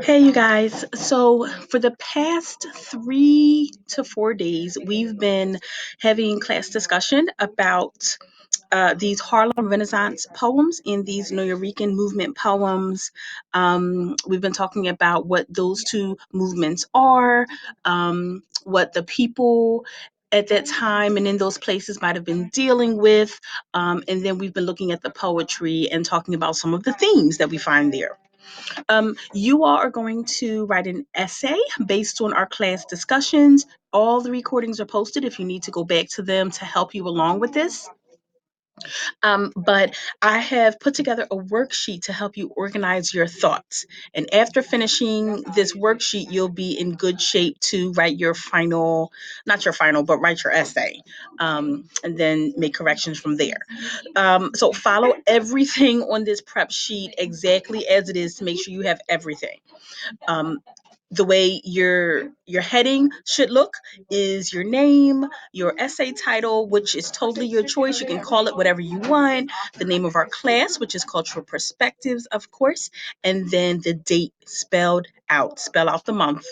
Hey, you guys. So, for the past 3 to 4 days, we've been having class discussion about these Harlem Renaissance poems and these Nuyorican movement poems. We've been talking about what those two movements are, what the people at that time and in those places might have been dealing with. And then we've been looking at the poetry and talking about some of the themes that we find there. You all are going to write an essay based on our class discussions. All the recordings are posted if you need to go back to them to help you along with this. But I have put together a worksheet to help you organize your thoughts. And after finishing this worksheet, you'll be in good shape to write your final, not your final, but write your essay, and then make corrections from there. So follow everything on this prep sheet exactly as it is to make sure you have everything. Um, the way your heading should look is your name, your essay title, which is totally your choice. You can call it whatever you want. The name of our class, which is Cultural Perspectives, of course, and then the date spelled out. Spell out the month.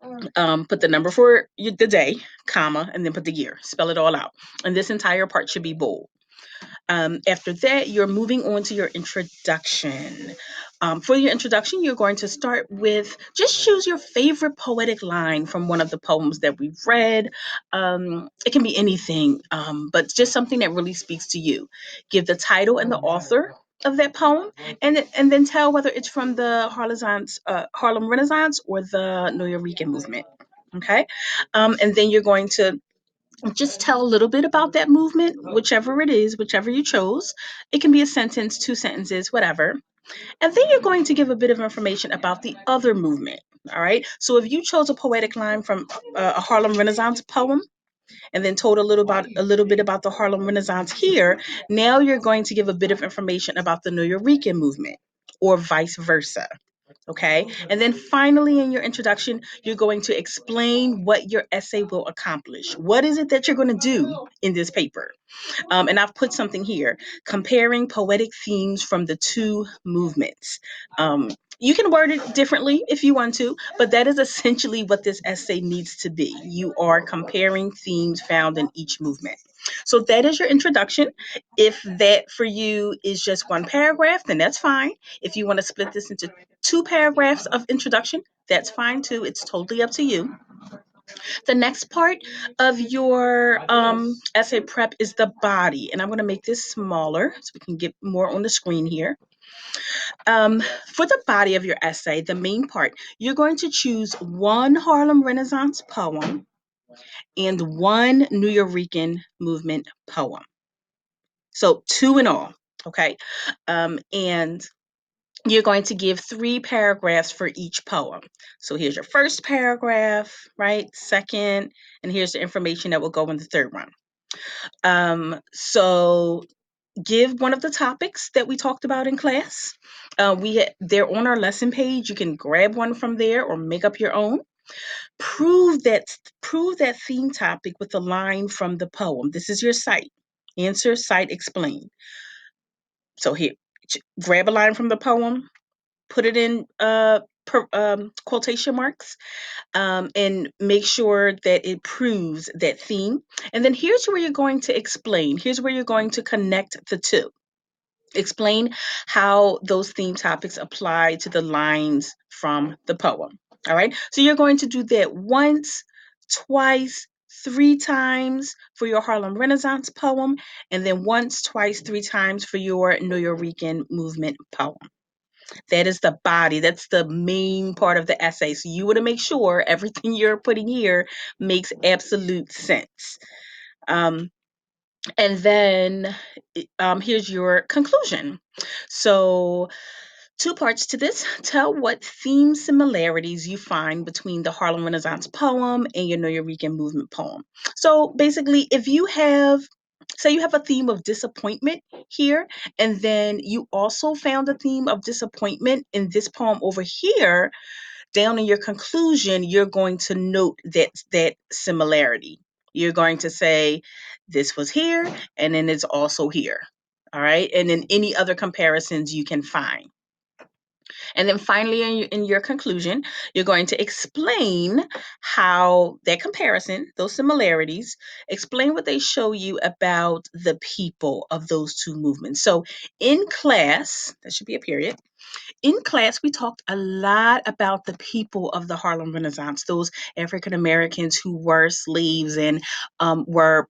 Put the number for the day, comma, and then put the year. Spell it all out. And this entire part should be bold. After that, you're moving on to your introduction. For your introduction, you're going to start with just choose your favorite poetic line from one of the poems that we've read. It can be anything, but just something that really speaks to you. Give the title and the author of that poem, and then tell whether it's from the Harlem Renaissance or the Nuyorican movement. Okay, and then you're going to just tell a little bit about that movement, whichever it is, whichever you chose. It can be a sentence, two sentences, whatever. And then you're going to give a bit of information about the other movement. All right. So if you chose a poetic line from a Harlem Renaissance poem and then told a little bit about the Harlem Renaissance here, now you're going to give a bit of information about the Nuyorican movement or vice versa. Okay. And then finally, in your introduction, you're going to explain what your essay will accomplish. What is it that you're going to do in this paper? And I've put something here comparing poetic themes from the two movements. You can word it differently if you want to, but that is essentially what this essay needs to be. You are comparing themes found in each movement. So that is your introduction. If that for you is just one paragraph, then that's fine. If you want to split this into two paragraphs of introduction, that's fine too. It's totally up to you. The next part of your essay prep is the body. And I'm going to make this smaller so we can get more on the screen here. For the body of your essay, the main part, you're going to choose one Harlem Renaissance poem and one Nuyorican movement poem. So two in all, okay? And you're going to give 3 paragraphs for each poem. So here's your first paragraph, right? Second, and here's the information that will go in the third one. So give one of the topics that we talked about in class. They're on our lesson page. You can grab one from there or make up your own. Prove that prove that theme topic with a line from the poem. This is your cite. Answer, cite, explain. So here, grab a line from the poem, put it in quotation marks, and make sure that it proves that theme. And then here's where you're going to explain. Here's where you're going to connect the two. Explain how those theme topics apply to the lines from the poem. All right. So you're going to do that once, twice, 3 times for your Harlem Renaissance poem, and then once, twice, 3 times for your Nuyorican movement poem. That is the body. That's the main part of the essay. So you want to make sure everything you're putting here makes absolute sense. Um, and then here's your conclusion. So, 2 parts to this. Tell what theme similarities you find between the Harlem Renaissance poem and your Nuyorican movement poem. So, basically, if you have say you have a theme of disappointment here, and then you also found a theme of disappointment in this poem over here, down in your conclusion, you're going to note that similarity. You're going to say, this was here, and then it's also here. All right. And then any other comparisons you can find. And then finally, in your conclusion, you're going to explain how that comparison, those similarities, explain what they show you about the people of those two movements. So in class, that should be a period. In class, we talked a lot about the people of the Harlem Renaissance, those African Americans who were slaves and were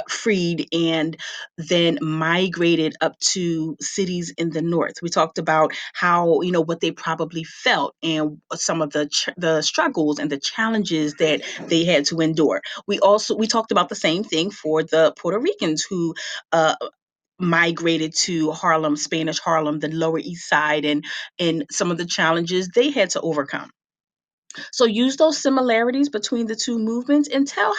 freed and then migrated up to cities in the north. We talked about how, what they probably felt and some of the struggles and the challenges that they had to endure. We talked about the same thing for the Puerto Ricans who uh, migrated to Harlem, Spanish Harlem, the Lower East Side, and some of the challenges they had to overcome. So use those similarities between the two movements and tell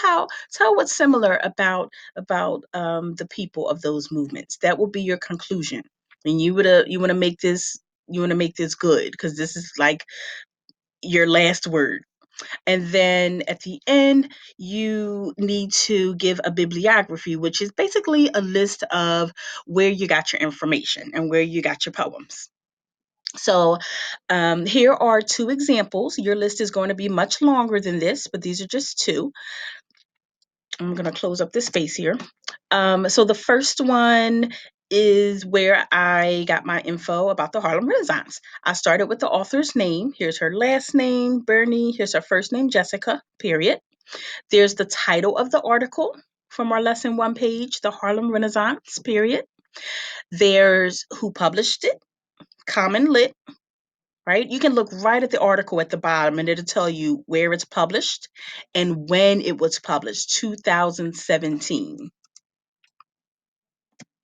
what's similar about the people of those movements. That will be your conclusion. And you want to make this good because this is like your last word. And then at the end, you need to give a bibliography, which is basically a list of where you got your information and where you got your poems. So here are two examples. Your list is going to be much longer than this, but these are just two. I'm going to close up this space here. So the first one is where I got my info about the Harlem Renaissance. I started with the author's name. Here's her last name, Bernie. Here's her first name, Jessica, period. There's the title of the article from our lesson one page, the Harlem Renaissance, period. There's who published it, Common Lit, right? You can look right at the article at the bottom and it'll tell you where it's published and when it was published, 2017.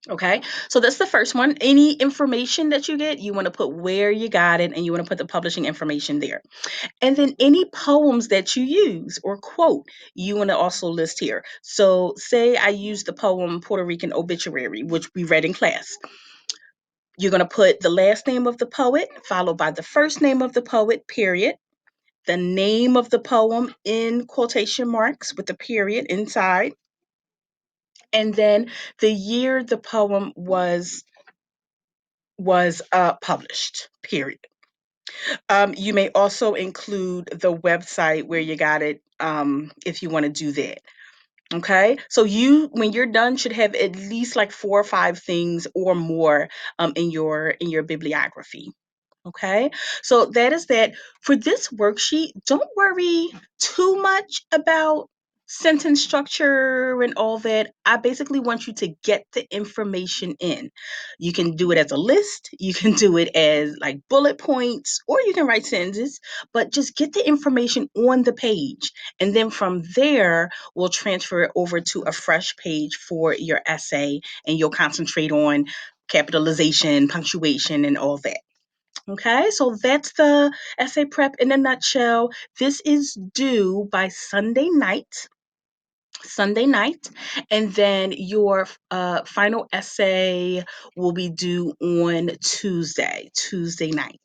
Okay, so that's the first one. Any information that you get, you want to put where you got it and you want to put the publishing information there. And then any poems that you use or quote, you want to also list here. So, say I use the poem Puerto Rican Obituary, which we read in class. You're going to put the last name of the poet, followed by the first name of the poet, period. The name of the poem in quotation marks with the period inside. And then the year the poem was published, period. You may also include the website where you got it if you want to do that. Okay, so you, when you're done, should have at least like 4 or 5 things or more in your bibliography. Okay, so that is that. For this worksheet, don't worry too much about sentence structure and all that. I basically want you to get the information in. You can do it as a list, you can do it as like bullet points, or you can write sentences, but just get the information on the page. And then from there, we'll transfer it over to a fresh page for your essay, and you'll concentrate on capitalization, punctuation, and all that. Okay, so that's the essay prep in a nutshell. This is due by Sunday night. Sunday night, and then your final essay will be due on Tuesday night.